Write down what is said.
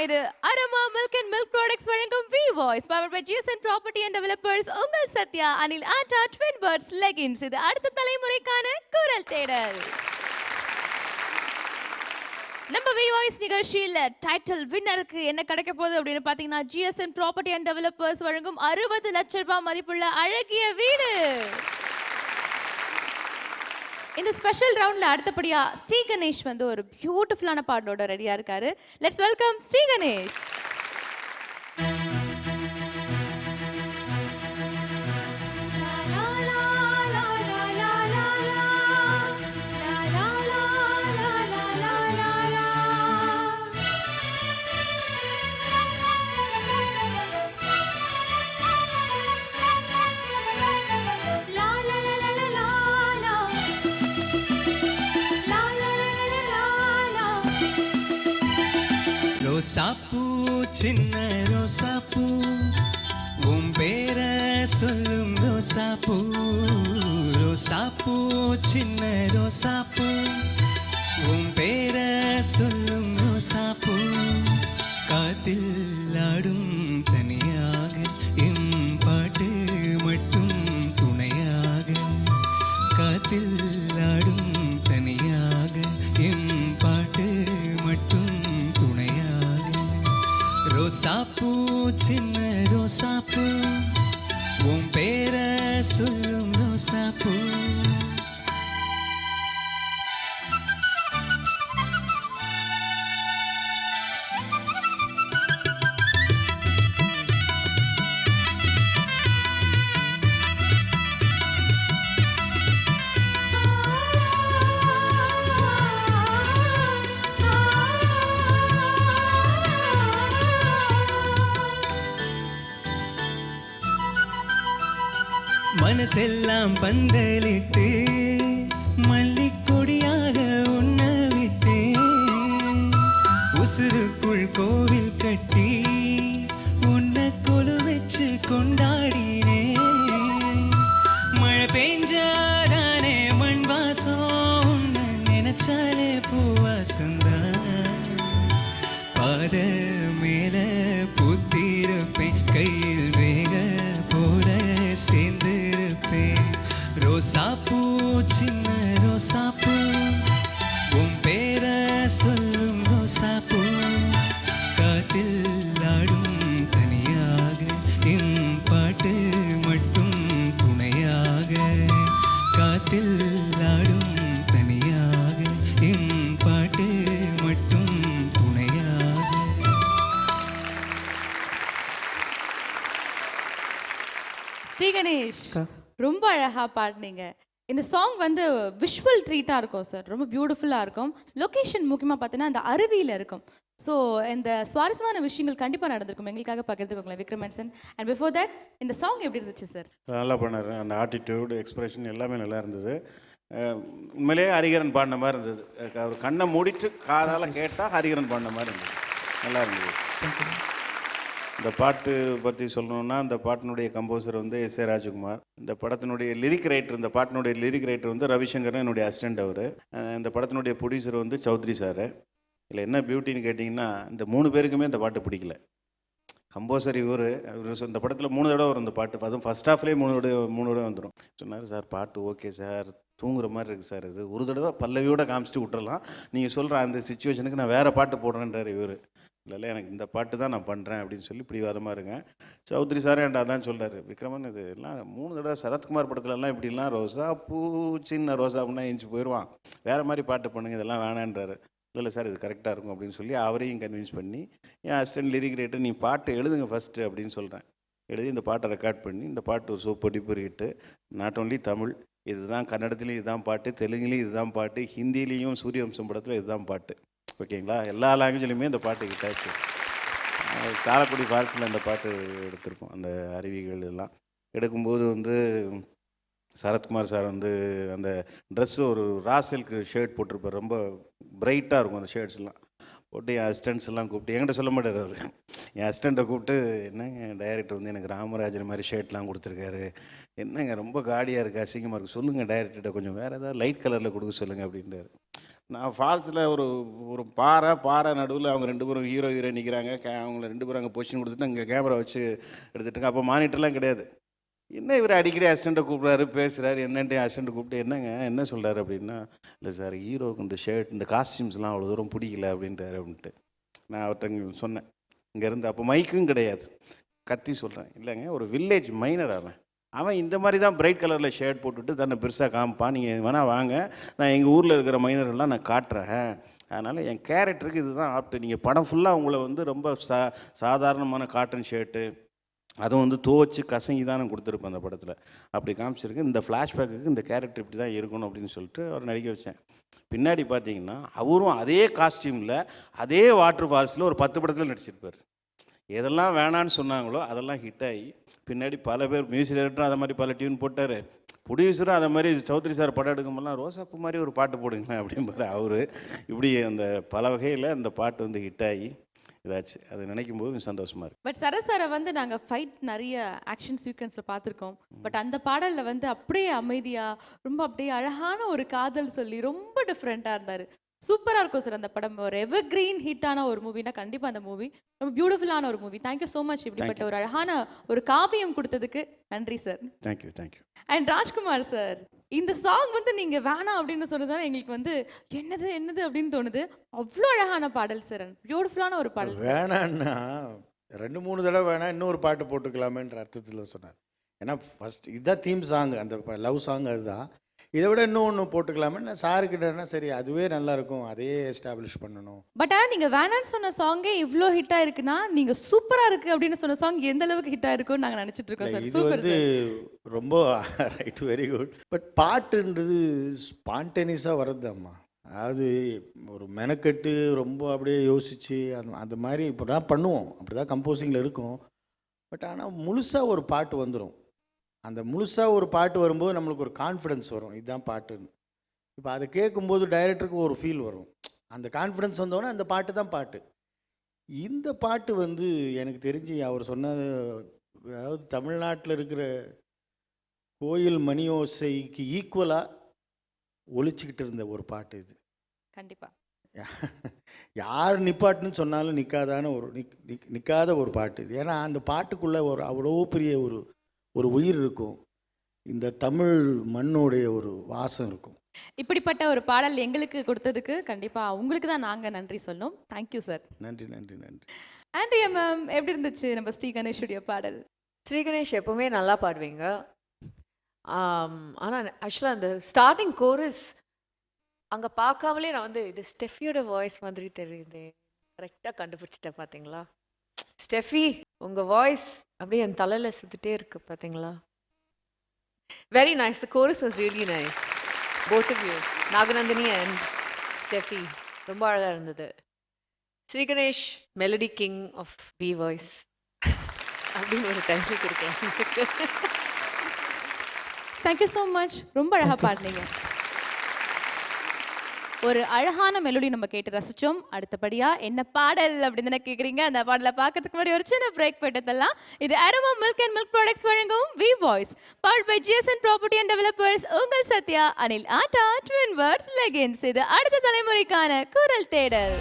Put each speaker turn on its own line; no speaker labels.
இது Aroma milk and milk products வழங்கும் V voice power by GSN property and developers உங்கள் Sathya Anil Atta twin birds leggings இது அடுத்த தலைமுறைக்கான குரல் தேடல். நம்ம வி வாய்ஸ் நிகழ்ச்சியில் டைட்டில் வின்னருக்கு என்ன கிடைக்க போகுது அப்படின்னு பார்த்தீங்கன்னா ஜிஎஸ்என் ப்ராப்பர்ட்டி அண்ட் டெவலப்பர்ஸ் வழங்கும் 60 லட்சம் ரூபாய் மதிப்புள்ள அழகிய வீடு. இந்த ஸ்பெஷல் ரவுண்ட்ல அடுத்தபடியா ஸ்ரீ கணேஷ் வந்து ஒரு பியூட்டிஃபுல்லான பாடலோட ரெடியா இருக்காரு. Let's welcome Shri Ganesh.
ரோசாப்பூ சின்ன ரோசாப்பூ உன் பேர சொல்லும் ரோசாப்பூ. ரோசாப்பூ சின்ன ரோசாப்பூ உன் பேர சொல்லும் ரோசாப்பூ. காத்தில் ஆடும் தனியாக என் பாட்டு மட்டும் துணையாக. காத்தில் ஆடும் தனியாக என் பாட்டு மட்டும் ரோசாப்பூ சின்ன ரோசாப்பூ உன் பேர சொல்லும் ரோசாப்பூ. மனசெல்லாம் பந்தலிட்டு மல்லிக்கொடியாக உன்ன விட்டு உசுருக்குள் கோவில் கட்டி உன்னை கொலு வச்சு கொண்டாடினே. மழை பெஞ்சாதானே மண் வாசம் உன்னை நினைச்சாலே பூவாசந்தான். பாத மேல பூத்திருப்பேன் கையில் வேக போல சேர்ந்திருப்பேன். ரோசாப்பூ சின்ன ரோசாப்பூ உன் பேர சொல்லும் ரோசாப்பூ. காத்தில் ஆடும் தனியாக என் பாட்டு மட்டும் துணையாக. காத்தில் ஆடும் தனியாக என் பாட்டு மட்டும் துணையாக.
ஸ்ரீ கணேஷ் ரொம்ப அழகா பாடினீங்க. இந்த சாங் வந்து விஷுவல் ட்ரீட்டாக இருக்கும் சார், ரொம்ப பியூட்டிஃபுல்லாக இருக்கும். லொக்கேஷன் முக்கியமாக பார்த்தீங்கன்னா அந்த அருவியில் இருக்கும். ஸோ இந்த சுவாரஸ்யமான விஷயங்கள் கண்டிப்பாக நடந்திருக்கும், எங்களுக்காக பகிர்ந்துக்கோங்களேன் Vikraman sir. And before that இந்த சாங் எப்படி இருந்துச்சு சார்?
நல்லா பண்ணார். அந்த ஆட்டிடியூடு எக்ஸ்பிரஷன் எல்லாமே நல்லா இருந்தது. உண்மையிலேயே ஹரிகரன் பாடின மாதிரி இருந்தது. அவர் கண்ணை மூடிட்டு காதால் கேட்டால் ஹரிகரன் பாடின மாதிரி இருந்தது. நல்லா இருந்தது. இந்த பாட்டு பற்றி சொல்லணுன்னா இந்த பாட்டினுடைய கம்போசர் வந்து எஸ் ஏ ராஜகுமார். இந்த படத்தினுடைய லிரிக் ரைட்டர், இந்த பாட்டினுடைய லிரிக் ரைட்டர் வந்து ரவிசங்கர், என்னுடைய அசிஸ்டண்ட் அவர். இந்த படத்தினுடைய ப்ரொடியூசர் வந்து சௌத்ரி சார். இதில் என்ன பியூட்டின்னு கேட்டிங்கன்னா இந்த 3 பேருக்குமே இந்த பாட்டு பிடிக்கல. கம்போசர் இவர் இந்த படத்தில் 3 தடவை வரும் இந்த பாட்டு. அதுவும் ஃபஸ்ட் ஹாஃப்லேயே 3 தடவை வந்துடும். சொன்னார் சார் பாட்டு ஓகே சார், தூங்குற மாதிரி இருக்குது சார், இது ஒரு தடவை பல்லவியோட காமிச்சிட்டு விட்டுறலாம், நீங்கள் சொல்கிற அந்த சுச்சுவேஷனுக்கு நான் வேறு பாட்டு போடுறேன்றார் இவர். இல்லை எனக்கு இந்த பாட்டு தான் நான் பண்ணுறேன் அப்படின்னு சொல்லி பிடிவாதமாக இருங்க. சௌத்ரி சார் என்கிட்ட அதான் சொல்கிறார், விக்ரமன் இது எல்லாம் 3 தடவை சரத்குமார் படத்துலலாம் இப்படிலாம் ரோசா பூ சின்ன ரோசா அப்படின்னா எஞ்சி போயிடுவான், வேறு மாதிரி பாட்டு பண்ணுங்க, இதெல்லாம் வேணான்றாரு. இல்லை சார் இது கரெக்டாக இருக்கும் அப்படின்னு சொல்லி அவரையும் கன்வின்ஸ் பண்ணி என் அசிஸ்டன்ட் லிரிக் ரைட்டர் நீ பாட்டு எழுதுங்க ஃபஸ்ட்டு அப்படின்னு சொல்கிறேன். எழுதி இந்த பாட்டை ரெக்கார்ட் பண்ணி இந்த பாட்டு ஒரு super tipper hit. Not only Tamil, இதுதான் கன்னடத்துலேயும் இதுதான் பாட்டு, தெலுங்குலேயும் இதுதான் பாட்டு, ஹிந்திலேயும் சூரியவம்சம் படத்தில் இதுதான் பாட்டு. ஓகேங்களா, எல்லா லாங்குவேஜ்லையுமே இந்த பாட்டு ஹிட்டாச்சு. சாலக்குடி ஃபால்ஸில் அந்த பாட்டு எடுத்திருக்கோம். அந்த அருவிகள் எல்லாம் எடுக்கும்போது வந்து சரத்குமார் சார் வந்து அந்த ட்ரெஸ்ஸு ஒரு ரா சில்க் ஷர்ட் போட்டிருப்பார், ரொம்ப பிரைட்டாக இருக்கும் அந்த ஷர்ட்ஸ்லாம் போட்டு. என் அசிஸ்டன்ட்ஸ் எல்லாம் கூப்பிட்டு, என்கிட்ட சொல்ல மாட்டார் அவர், என் அசிஸ்டண்ட்டை கூப்பிட்டு என்னங்க டைரக்டர் வந்து எனக்கு ராமராஜன் மாதிரி ஷர்ட்லாம் கொடுத்துருக்காரு, என்னங்க ரொம்ப காடியாக இருக்குது, அசிங்கமாக இருக்குது, சொல்லுங்கள் டைரக்டர்கிட்ட கொஞ்சம் வேறு ஏதாவது லைட் கலரில் கொடுக்க சொல்லுங்கள் அப்படின்றாரு. நான் ஃபால்ஸில் ஒரு ஒரு பாறை நடுவில் அவங்க 2 பேரும் ஹீரோ நிற்கிறாங்க. அவங்கள 2 பேரும் அங்கே பொசிஷன் கொடுத்துட்டு அங்கே கேமரா வச்சு எடுத்துட்டுங்க. அப்போ மானிட்டர்லாம் கிடையாது. என்ன இவர் அடிக்கடி அசிஸ்டண்ட்டை கூப்பிட்றாரு, பேசுகிறாரு. என்னன்ட்டு அசிஸ்டண்ட்டை கூப்பிட்டு என்ன சொல்கிறாரு அப்படின்னா, இல்லை சார் ஹீரோவுக்கு இந்த ஷர்ட் இந்த காஸ்டியூம்ஸ்லாம் அவ்வளோ தூரம் பிடிக்கல அப்படின்றாரு அப்படின்ட்டு. நான் அவர்கிட்ட சொன்னேன் இங்கேருந்து. அப்போ மைக்கும் கிடையாது, கத்தி சொல்கிறேன். இல்லைங்க ஒரு வில்லேஜ் மைனர் அவன் இந்த மாதிரி தான் பிரைட் கலரில் ஷர்ட் போட்டுவிட்டு தன்னை பெருசாக காமிப்பான். நீங்கள் வேணால் வாங்க, நான் எங்கள் ஊரில் இருக்கிற மைனரெல்லாம் நான் காட்டுறேன். அதனால் என் கேரக்டருக்கு இது தான் ஆப்ட்டு. நீங்கள் படம் ஃபுல்லாக உங்களை வந்து ரொம்ப சாதாரணமான காட்டன் ஷர்ட்டு, அதுவும் வந்து துவச்சி கசங்கி தான் நான் கொடுத்துருப்பேன் அந்த படத்தில். அப்படி காமிச்சிருக்கு. இந்த ஃப்ளாஷ்பேக்குக்கு இந்த கேரக்டர் இப்படி தான் இருக்கணும் அப்படின்னு சொல்லிட்டு அவர் நடிக்க வச்சேன். பின்னாடி பார்த்தீங்கன்னா அவரும் அதே காஸ்டியூமில் அதே வாட்டர் ஃபால்ஸில் ஒரு 10 படத்தில் நடிச்சிருப்பார். எதெல்லாம் வேணான்னு சொன்னாங்களோ அதெல்லாம் ஹிட் ஆகி பின்னாடி பல பேர் மியூசிக் டைரக்டரும் அதை மாதிரி பல டியூன் போட்டார். ப்ரொடியூசரும் அதை மாதிரி சௌத்ரி சார் படம் எடுக்கும்போதெல்லாம் ரோசாப்பூ மாதிரி ஒரு பாட்டு போடுங்களேன் அப்படிம்பாரு அவர். இப்படி அந்த பல வகையில் அந்த பாட்டு வந்து ஹிட் ஆகி இதாச்சு. அது நினைக்கும் போது சந்தோஷமாக இருக்குது.
பட் சரசாரை வந்து நாங்கள் ஃபைட் நிறைய ஆக்ஷன் சீக்வன்ஸில் பார்த்துருக்கோம். பட் அந்த பாடலில் வந்து அப்படியே அமைதியாக ரொம்ப அப்படியே அழகான ஒரு காதல் சொல்லி ரொம்ப டிஃப்ரெண்ட்டாக இருந்தார். சூப்பராக இருக்கும் சார் அந்த படம். ஒரு எவர் கிரீன் ஹிட்டான ஒரு மூவினா கண்டிப்பாக அந்த மூவி ரொம்ப பியூட்டிஃபுல்லான ஒரு மூவி. Thank you so much. இப்படிப்பட்ட ஒரு அழகான ஒரு காவியம் கொடுத்ததுக்கு நன்றி sir.
Thank you.
And Rajkumar sir, இந்த சாங் வந்து நீங்கள் வேணாம் அப்படின்னு சொன்னதால எங்களுக்கு வந்து என்னது அப்படின்னு தோணுது. அவ்வளோ அழகான பாடல் சார், பியூட்டிஃபுல்லான ஒரு பாடல்.
வேணான்னா 2-3 தடவை வேணாம், இன்னொரு பாட்டு போட்டுக்கலாமேன்ற அர்த்தத்தில் சொன்னார். ஏன்னா ஃபஸ்ட் இதுதான் தீம் சாங், அந்த லவ் சாங் அதுதான். இதை விட இன்னொன்று போட்டுக்கலாமே சாருக்கிட்டனா, சரி அதுவே நல்லாயிருக்கும், அதையே எஸ்டாப்ளிஷ் பண்ணணும்.
பட் ஆனால் நீங்கள் வேணான்னு சொன்ன சாங்கே இவ்வளோ ஹிட் ஆயிருக்குன்னா நீங்கள் சூப்பராக இருக்குது அப்படின்னு சொன்ன சாங் எந்த அளவுக்கு ஹிட் ஆயிருக்குன்னு நாங்கள் நினச்சிட்டு இருக்கோம் சார்.
இது வந்து ரொம்ப ரைட், வெரி குட். பட் பாட்டுன்றது ஸ்பான்டேனியஸாக வர்றதுதாம்மா. அதாவது ஒரு மெனக்கெட்டு ரொம்ப அப்படியே யோசித்து அந்த மாதிரி இப்போ தான் பண்ணுவோம், அப்படி தான் கம்போசிங்கில் இருக்கும். பட் ஆனால் முழுசாக ஒரு பாட்டு வந்துடும். அந்த முழுசாக ஒரு பாட்டு வரும்போது நம்மளுக்கு ஒரு கான்ஃபிடென்ஸ் வரும், இதுதான் பாட்டுன்னு. இப்போ அதை கேட்கும்போது டைரக்டருக்கு ஒரு ஃபீல் வரும். அந்த கான்ஃபிடென்ஸ் வந்தோடனே அந்த பாட்டு தான் பாட்டு. இந்த பாட்டு வந்து எனக்கு தெரிஞ்சு அவர் சொன்னது, அதாவது தமிழ்நாட்டில் இருக்கிற கோயில் மணி ஓசைக்கு ஈக்குவலாக ஒழிச்சிக்கிட்டு இருந்த ஒரு பாட்டு இது.
கண்டிப்பாக
யார் நிப்பாட்டுன்னு சொன்னாலும் நிற்காத ஒரு பாட்டு இது. ஏன்னா அந்த பாட்டுக்குள்ளே ஒரு அவ்வளோ பெரிய ஒரு உயிர் இருக்கும், இந்த தமிழ் மண்ணுடைய ஒரு வாசம் இருக்கும்.
இப்படிப்பட்ட ஒரு பாடல் எங்களுக்கு கொடுத்ததுக்கு கண்டிப்பாக உங்களுக்கு தான் நாங்கள் நன்றி சொல்லணும். Thank you sir.
நன்றி.
ஆண்ட்ரியா மேம், எப்படி இருந்துச்சு நம்ம ஸ்ரீ கணேஷுடைய பாடல்?
ஸ்ரீ கணேஷ் எப்போவுமே நல்லா பாடுவீங்க. ஆனால் ஆக்சுவலாக அந்த ஸ்டார்டிங் கோரஸ் அங்கே பார்க்காமலே நான் வந்து இது ஸ்டெஃபியோட வாய்ஸ் மாதிரி தெரியுது, கரெக்டாக கண்டுபிடிச்சிட்டேன். பார்த்தீங்களா ஸ்டெஃபி, உங்கள் வாய்ஸ் அப்படியே என் தலையில் சுற்றிட்டே இருக்கு பார்த்தீங்களா. Very nice, the chorus was really nice, both of you, Naganandini and Steffi, ரொம்ப அழகாக இருந்தது. Shri Ganesh melody king of B voice அப்படின்னு ஒரு டைட்டில் கொடுக்கலாம்.
Thank you so much. ரொம்ப அழகாக பாடினீங்க. ஒரு அழகான மெலோடி நம்ம கேட்டு ரசிச்சோம். அடுத்தபடியாக என்ன பாடல் அப்படின்னு தானே கேட்குறீங்க. அந்த பாடலை பார்க்கறதுக்கு முன்னாடி ஒரு சின்ன பிரேக் போயிட்டதெல்லாம். இது Aroma milk and milk products வழங்கும் V voice, powered by GSN property and developers. உங்கள் Sathya, Anil Atta, twin words legends. இது அடுத்த தலைமுறைக்கான குரல் தேடல்.